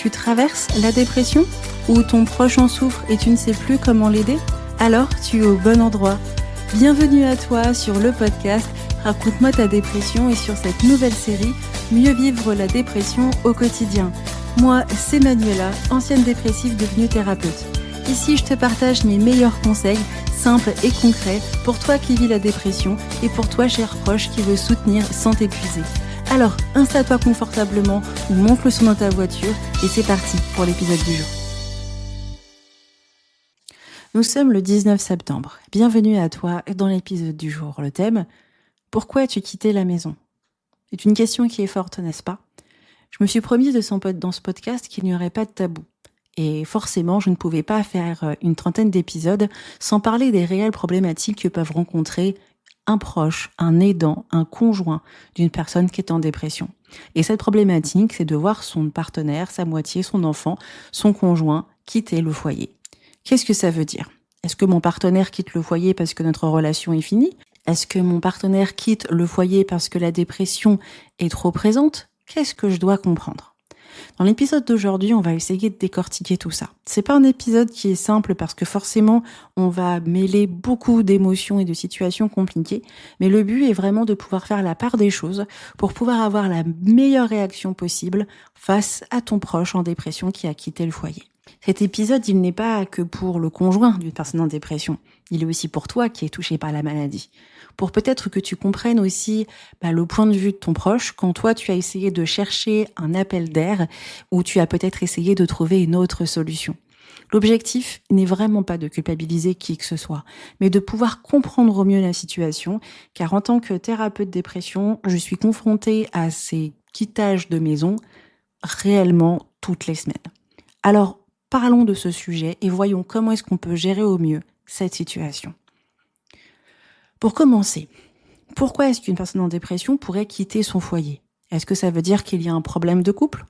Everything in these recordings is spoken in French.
Tu traverses la dépression ou ton proche en souffre et tu ne sais plus comment l'aider? Alors tu es au bon endroit. Bienvenue à toi sur le podcast Raconte-moi ta dépression et sur cette nouvelle série Mieux vivre la dépression au quotidien. Moi, c'est Manuela, ancienne dépressive devenue thérapeute. Ici, je te partage mes meilleurs conseils, simples et concrets, pour toi qui vis la dépression et pour toi, cher proche, qui veut soutenir sans t'épuiser. Alors, installe-toi confortablement ou monte le son dans ta voiture et c'est parti pour l'épisode du jour. Nous sommes le 19 septembre. Bienvenue à toi dans l'épisode du jour. Le thème, pourquoi as-tu quitté la maison? C'est une question qui est forte, n'est-ce pas? Je me suis promise dans ce podcast qu'il n'y aurait pas de tabou. Et forcément, je ne pouvais pas faire une trentaine d'épisodes sans parler des réelles problématiques que peuvent rencontrer un proche, un aidant, un conjoint d'une personne qui est en dépression. Et cette problématique, c'est de voir son partenaire, sa moitié, son enfant, son conjoint quitter le foyer. Qu'est-ce que ça veut dire? Est-ce que mon partenaire quitte le foyer parce que notre relation est finie? Est-ce que mon partenaire quitte le foyer parce que la dépression est trop présente? Qu'est-ce que je dois comprendre? Dans l'épisode d'aujourd'hui, on va essayer de décortiquer tout ça. C'est pas un épisode qui est simple parce que forcément, on va mêler beaucoup d'émotions et de situations compliquées, mais le but est vraiment de pouvoir faire la part des choses pour pouvoir avoir la meilleure réaction possible face à ton proche en dépression qui a quitté le foyer. Cet épisode, il n'est pas que pour le conjoint d'une personne en dépression, il est aussi pour toi qui es touché par la maladie. Pour peut-être que tu comprennes aussi le point de vue de ton proche quand toi tu as essayé de chercher un appel d'air ou tu as peut-être essayé de trouver une autre solution. L'objectif n'est vraiment pas de culpabiliser qui que ce soit, mais de pouvoir comprendre au mieux la situation, car en tant que thérapeute dépression, je suis confrontée à ces quittages de maison réellement toutes les semaines. Alors, parlons de ce sujet et voyons comment est-ce qu'on peut gérer au mieux cette situation. Pour commencer, pourquoi est-ce qu'une personne en dépression pourrait quitter son foyer? Est-ce que ça veut dire qu'il y a un problème de couple?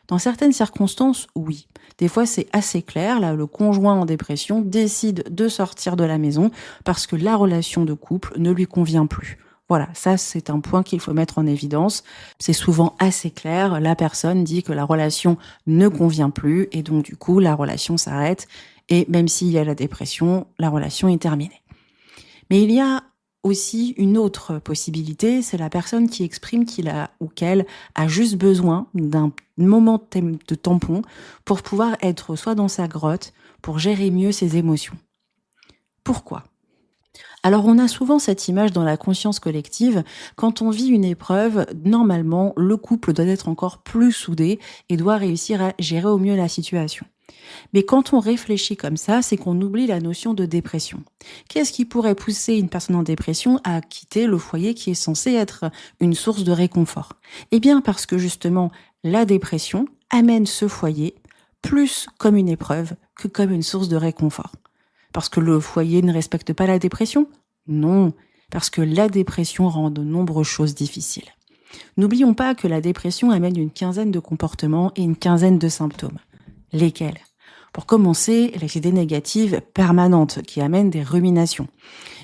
Dans certaines circonstances, oui. Des fois, c'est assez clair. Là, le conjoint en dépression décide de sortir de la maison parce que la relation de couple ne lui convient plus. Voilà, ça, c'est un point qu'il faut mettre en évidence. C'est souvent assez clair. La personne dit que la relation ne convient plus et donc, du coup, la relation s'arrête. Et même s'il y a la dépression, la relation est terminée. Mais il y a aussi une autre possibilité, c'est la personne qui exprime qu'il a ou qu'elle a juste besoin d'un moment de tampon pour pouvoir être soit dans sa grotte, pour gérer mieux ses émotions. Pourquoi? Alors on a souvent cette image dans la conscience collective, quand on vit une épreuve, normalement le couple doit être encore plus soudé et doit réussir à gérer au mieux la situation. Mais quand on réfléchit comme ça, c'est qu'on oublie la notion de dépression. Qu'est-ce qui pourrait pousser une personne en dépression à quitter le foyer qui est censé être une source de réconfort? Eh bien parce que justement, la dépression amène ce foyer plus comme une épreuve que comme une source de réconfort. Parce que le foyer ne respecte pas la dépression? Non, parce que la dépression rend de nombreuses choses difficiles. N'oublions pas que la dépression amène une quinzaine de comportements et une quinzaine de symptômes. Lesquels? Pour commencer, les idées négatives permanentes qui amènent des ruminations.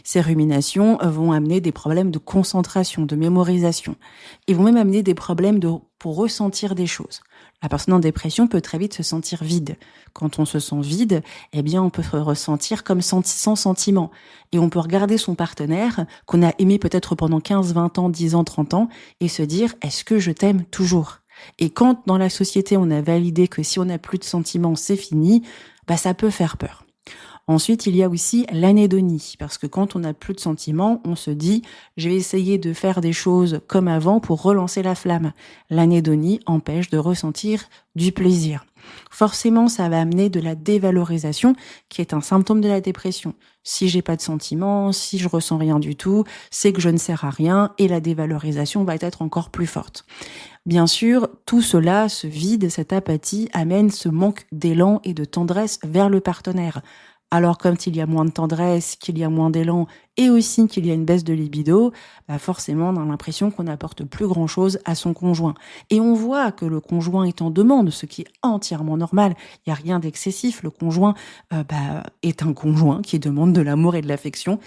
Ces ruminations vont amener des problèmes de concentration, de mémorisation. Ils vont même amener des problèmes pour ressentir des choses. La personne en dépression peut très vite se sentir vide. Quand on se sent vide, eh bien, on peut se ressentir comme sans sentiment. Et on peut regarder son partenaire, qu'on a aimé peut-être pendant 15, 20 ans, 10 ans, 30 ans, et se dire, est-ce que je t'aime toujours? Et quand dans la société on a validé que si on n'a plus de sentiments c'est fini, ça peut faire peur. Ensuite il y a aussi l'anédonie, parce que quand on n'a plus de sentiments, on se dit je vais essayer de faire des choses comme avant pour relancer la flamme. L'anédonie empêche de ressentir du plaisir. Forcément, ça va amener de la dévalorisation qui est un symptôme de la dépression. Si j'ai pas de sentiments, si je ressens rien du tout, c'est que je ne sers à rien et la dévalorisation va être encore plus forte. Bien sûr, tout cela, ce vide, cette apathie amène ce manque d'élan et de tendresse vers le partenaire. Alors quand il y a moins de tendresse, qu'il y a moins d'élan et aussi qu'il y a une baisse de libido, forcément on a l'impression qu'on n'apporte plus grand-chose à son conjoint. Et on voit que le conjoint est en demande, ce qui est entièrement normal. Il n'y a rien d'excessif. Le conjoint est un conjoint qui demande de l'amour et de l'affection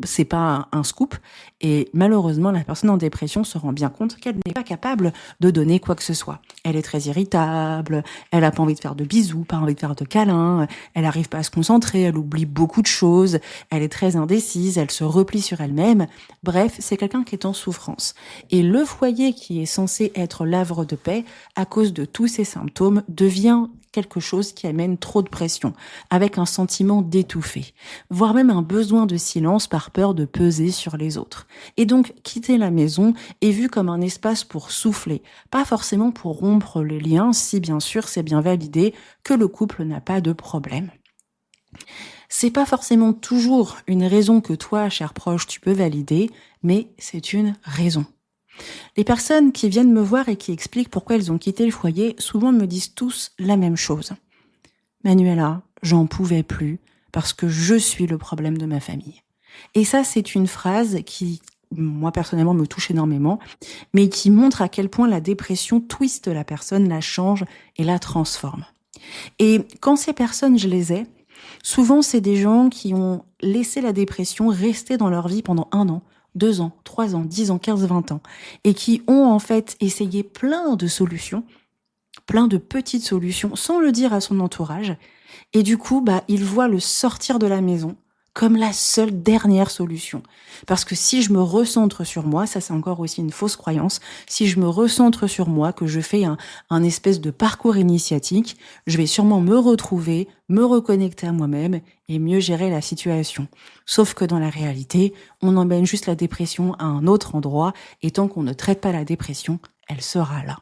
C'est pas un scoop. Et malheureusement, la personne en dépression se rend bien compte qu'elle n'est pas capable de donner quoi que ce soit. Elle est très irritable, elle a pas envie de faire de bisous, pas envie de faire de câlins, elle arrive pas à se concentrer, elle oublie beaucoup de choses, elle est très indécise, elle se replie sur elle-même. Bref, c'est quelqu'un qui est en souffrance. Et le foyer qui est censé être l'havre de paix, à cause de tous ces symptômes, devient quelque chose qui amène trop de pression, avec un sentiment d'étouffer, voire même un besoin de silence par peur de peser sur les autres. Et donc, quitter la maison est vu comme un espace pour souffler, pas forcément pour rompre les liens, si bien sûr c'est bien validé que le couple n'a pas de problème. C'est pas forcément toujours une raison que toi, cher proche, tu peux valider, mais c'est une raison. Les personnes qui viennent me voir et qui expliquent pourquoi elles ont quitté le foyer, souvent me disent tous la même chose. Manuela, j'en pouvais plus parce que je suis le problème de ma famille. Et ça, c'est une phrase qui, moi personnellement, me touche énormément, mais qui montre à quel point la dépression twiste la personne, la change et la transforme. Et quand ces personnes, je les ai, souvent c'est des gens qui ont laissé la dépression rester dans leur vie pendant 1 an, 2 ans, 3 ans, 10 ans, 15, 20 ans, et qui ont en fait essayé plein de solutions, plein de petites solutions, sans le dire à son entourage, et du coup, ils voient le sortir de la maison comme la seule dernière solution. Parce que si je me recentre sur moi, ça c'est encore aussi une fausse croyance, si je me recentre sur moi, que je fais un espèce de parcours initiatique, je vais sûrement me retrouver, me reconnecter à moi-même et mieux gérer la situation. Sauf que dans la réalité, on emmène juste la dépression à un autre endroit et tant qu'on ne traite pas la dépression, elle sera là.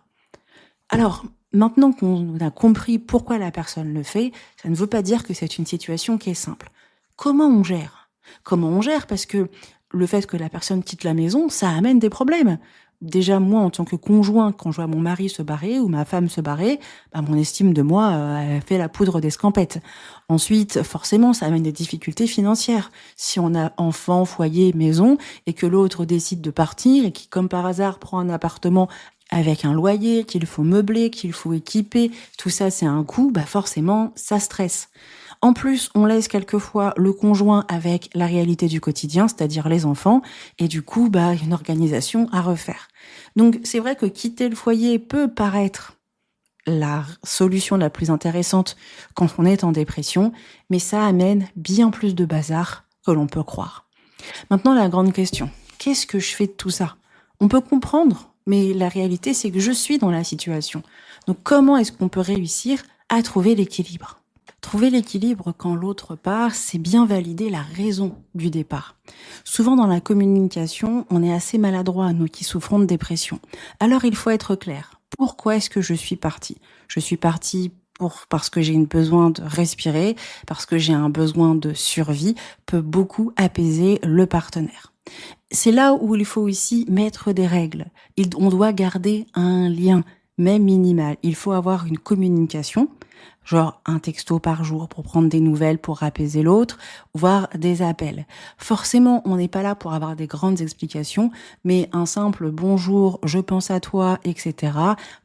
Alors, maintenant qu'on a compris pourquoi la personne le fait, ça ne veut pas dire que c'est une situation qui est simple. Comment on gère? Comment on gère? Parce que le fait que la personne quitte la maison, ça amène des problèmes. Déjà, moi, en tant que conjoint, quand je vois mon mari se barrer ou ma femme se barrer, mon estime de moi, elle fait la poudre d'escampette. Ensuite, forcément, ça amène des difficultés financières. Si on a enfant, foyer, maison, et que l'autre décide de partir et qui, comme par hasard, prend un appartement avec un loyer, qu'il faut meubler, qu'il faut équiper, tout ça, c'est un coût, forcément, ça stresse. En plus, on laisse quelquefois le conjoint avec la réalité du quotidien, c'est-à-dire les enfants, et du coup, une organisation à refaire. Donc, c'est vrai que quitter le foyer peut paraître la solution la plus intéressante quand on est en dépression, mais ça amène bien plus de bazar que l'on peut croire. Maintenant, la grande question, qu'est-ce que je fais de tout ça? On peut comprendre, mais la réalité, c'est que je suis dans la situation. Donc, comment est-ce qu'on peut réussir à trouver l'équilibre? Trouver l'équilibre quand l'autre part, c'est bien valider la raison du départ. Souvent dans la communication, on est assez maladroit, nous qui souffrons de dépression. Alors il faut être clair. Pourquoi est-ce que je suis partie? Je suis partie parce que j'ai un besoin de respirer, parce que j'ai un besoin de survie, peut beaucoup apaiser le partenaire. C'est là où il faut aussi mettre des règles. On doit garder un lien, même minimal. Il faut avoir une communication, genre un texto par jour pour prendre des nouvelles, pour apaiser l'autre, voire des appels. Forcément, on n'est pas là pour avoir des grandes explications, mais un simple bonjour, je pense à toi, etc.,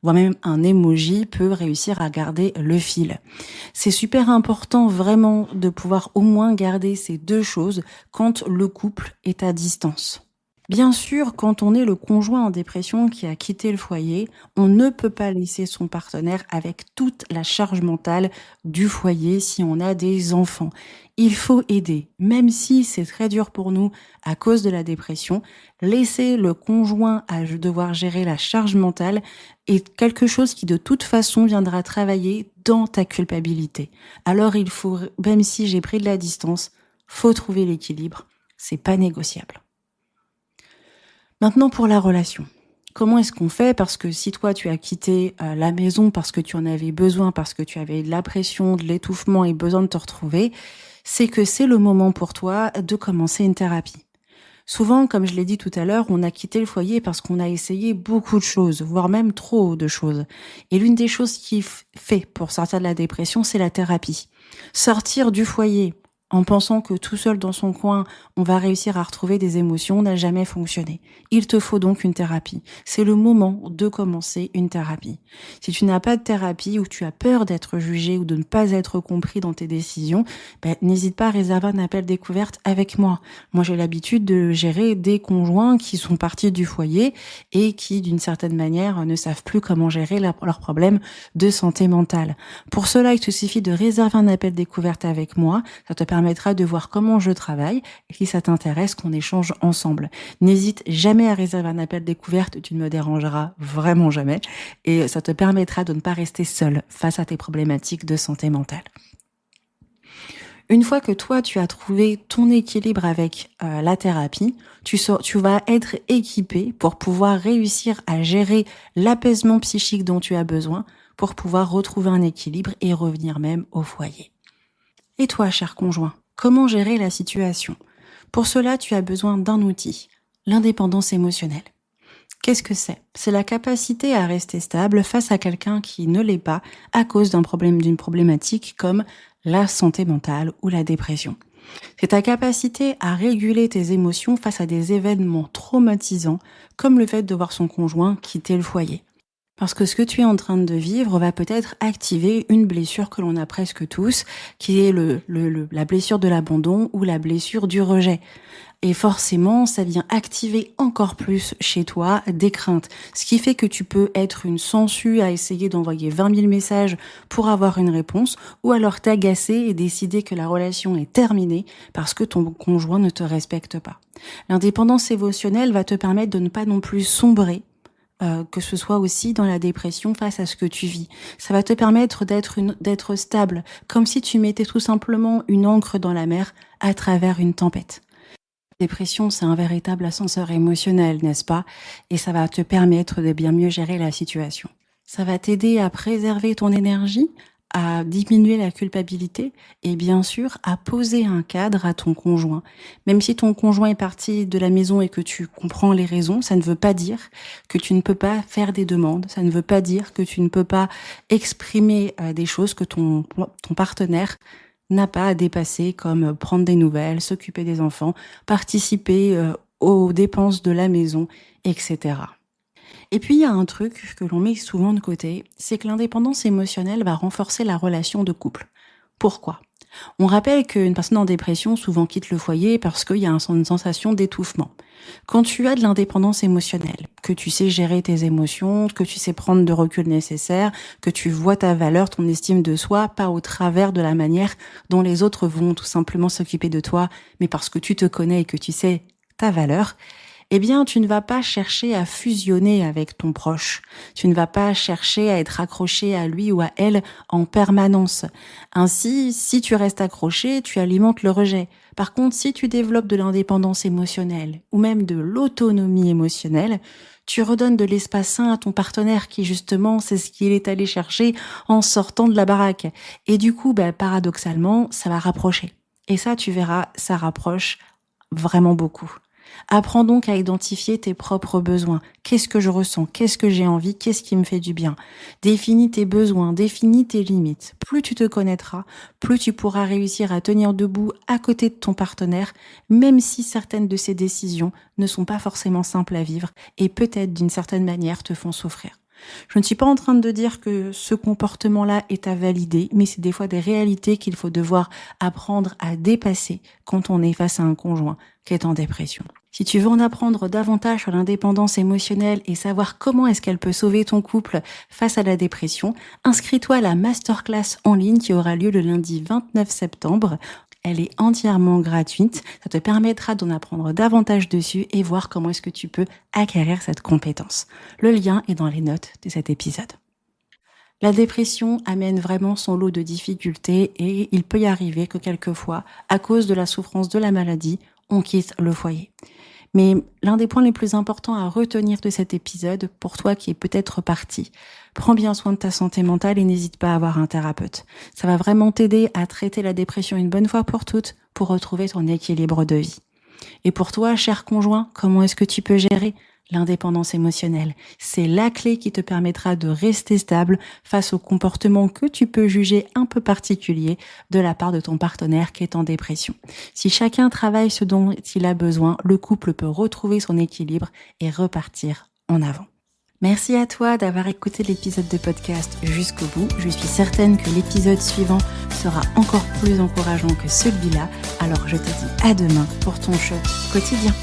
voire même un emoji peut réussir à garder le fil. C'est super important vraiment de pouvoir au moins garder ces deux choses quand le couple est à distance. Bien sûr, quand on est le conjoint en dépression qui a quitté le foyer, on ne peut pas laisser son partenaire avec toute la charge mentale du foyer si on a des enfants. Il faut aider, même si c'est très dur pour nous à cause de la dépression. Laisser le conjoint à devoir gérer la charge mentale est quelque chose qui de toute façon viendra travailler dans ta culpabilité. Alors il faut, même si j'ai pris de la distance, faut trouver l'équilibre. C'est pas négociable. Maintenant pour la relation. Comment est-ce qu'on fait? Parce que si toi tu as quitté la maison parce que tu en avais besoin, parce que tu avais de la pression, de l'étouffement et besoin de te retrouver, c'est que c'est le moment pour toi de commencer une thérapie. Souvent, comme je l'ai dit tout à l'heure, on a quitté le foyer parce qu'on a essayé beaucoup de choses, voire même trop de choses. Et l'une des choses qui fait pour sortir de la dépression, c'est la thérapie. Sortir du foyer en pensant que tout seul dans son coin, on va réussir à retrouver des émotions n'a jamais fonctionné. Il te faut donc une thérapie. C'est le moment de commencer une thérapie. Si tu n'as pas de thérapie ou tu as peur d'être jugé ou de ne pas être compris dans tes décisions, n'hésite pas à réserver un appel découverte avec moi. Moi, j'ai l'habitude de gérer des conjoints qui sont partis du foyer et qui, d'une certaine manière, ne savent plus comment gérer leurs problèmes de santé mentale. Pour cela, il te suffit de réserver un appel découverte avec moi. Ça te permettra de voir comment je travaille et si ça t'intéresse, qu'on échange ensemble. N'hésite jamais à réserver un appel découverte, tu ne me dérangeras vraiment jamais et ça te permettra de ne pas rester seul face à tes problématiques de santé mentale. Une fois que toi, tu as trouvé ton équilibre avec la thérapie, tu vas être équipé pour pouvoir réussir à gérer l'apaisement psychique dont tu as besoin pour pouvoir retrouver un équilibre et revenir même au foyer. Et toi, cher conjoint, comment gérer la situation? Pour cela, tu as besoin d'un outil, l'indépendance émotionnelle. Qu'est-ce que c'est? C'est la capacité à rester stable face à quelqu'un qui ne l'est pas à cause d'une problématique comme la santé mentale ou la dépression. C'est ta capacité à réguler tes émotions face à des événements traumatisants comme le fait de voir son conjoint quitter le foyer. Parce que ce que tu es en train de vivre va peut-être activer une blessure que l'on a presque tous, qui est la blessure de l'abandon ou la blessure du rejet. Et forcément, ça vient activer encore plus chez toi des craintes. Ce qui fait que tu peux être une sangsue à essayer d'envoyer 20 000 messages pour avoir une réponse, ou alors t'agacer et décider que la relation est terminée parce que ton conjoint ne te respecte pas. L'indépendance émotionnelle va te permettre de ne pas non plus sombrer, que ce soit aussi dans la dépression face à ce que tu vis. Ça va te permettre d'être stable, comme si tu mettais tout simplement une ancre dans la mer à travers une tempête. La dépression, c'est un véritable ascenseur émotionnel, n'est-ce pas? Et ça va te permettre de bien mieux gérer la situation. Ça va t'aider à préserver ton énergie, à diminuer la culpabilité et bien sûr à poser un cadre à ton conjoint. Même si ton conjoint est parti de la maison et que tu comprends les raisons, ça ne veut pas dire que tu ne peux pas faire des demandes, ça ne veut pas dire que tu ne peux pas exprimer des choses que ton partenaire n'a pas à dépasser, comme prendre des nouvelles, s'occuper des enfants, participer aux dépenses de la maison, etc. Et puis il y a un truc que l'on met souvent de côté, c'est que l'indépendance émotionnelle va renforcer la relation de couple. Pourquoi? On rappelle qu'une personne en dépression souvent quitte le foyer parce qu'il y a une sensation d'étouffement. Quand tu as de l'indépendance émotionnelle, que tu sais gérer tes émotions, que tu sais prendre de recul nécessaire, que tu vois ta valeur, ton estime de soi, pas au travers de la manière dont les autres vont tout simplement s'occuper de toi, mais parce que tu te connais et que tu sais ta valeur, eh bien, tu ne vas pas chercher à fusionner avec ton proche. Tu ne vas pas chercher à être accroché à lui ou à elle en permanence. Ainsi, si tu restes accroché, tu alimentes le rejet. Par contre, si tu développes de l'indépendance émotionnelle ou même de l'autonomie émotionnelle, tu redonnes de l'espace sain à ton partenaire qui, justement, c'est ce qu'il est allé chercher en sortant de la baraque. Et du coup, paradoxalement, ça va rapprocher. Et ça, tu verras, ça rapproche vraiment beaucoup. Apprends donc à identifier tes propres besoins. Qu'est-ce que je ressens? Qu'est-ce que j'ai envie? Qu'est-ce qui me fait du bien? Définis tes besoins, définis tes limites. Plus tu te connaîtras, plus tu pourras réussir à tenir debout à côté de ton partenaire, même si certaines de ses décisions ne sont pas forcément simples à vivre et peut-être d'une certaine manière te font souffrir. Je ne suis pas en train de dire que ce comportement-là est à valider, mais c'est des fois des réalités qu'il faut devoir apprendre à dépasser quand on est face à un conjoint qui est en dépression. Si tu veux en apprendre davantage sur l'indépendance émotionnelle et savoir comment est-ce qu'elle peut sauver ton couple face à la dépression, inscris-toi à la masterclass en ligne qui aura lieu le lundi 29 septembre. Elle est entièrement gratuite. Ça te permettra d'en apprendre davantage dessus et voir comment est-ce que tu peux acquérir cette compétence. Le lien est dans les notes de cet épisode. La dépression amène vraiment son lot de difficultés et il peut y arriver que quelquefois, à cause de la souffrance de la maladie, on quitte le foyer. Mais l'un des points les plus importants à retenir de cet épisode, pour toi qui es peut-être parti, prends bien soin de ta santé mentale et n'hésite pas à avoir un thérapeute. Ça va vraiment t'aider à traiter la dépression une bonne fois pour toutes pour retrouver ton équilibre de vie. Et pour toi, cher conjoint, comment est-ce que tu peux gérer L'indépendance émotionnelle, c'est la clé qui te permettra de rester stable face aux comportements que tu peux juger un peu particuliers de la part de ton partenaire qui est en dépression. Si chacun travaille ce dont il a besoin, le couple peut retrouver son équilibre et repartir en avant. Merci à toi d'avoir écouté l'épisode de podcast jusqu'au bout. Je suis certaine que l'épisode suivant sera encore plus encourageant que celui-là. Alors je te dis à demain pour ton shot quotidien.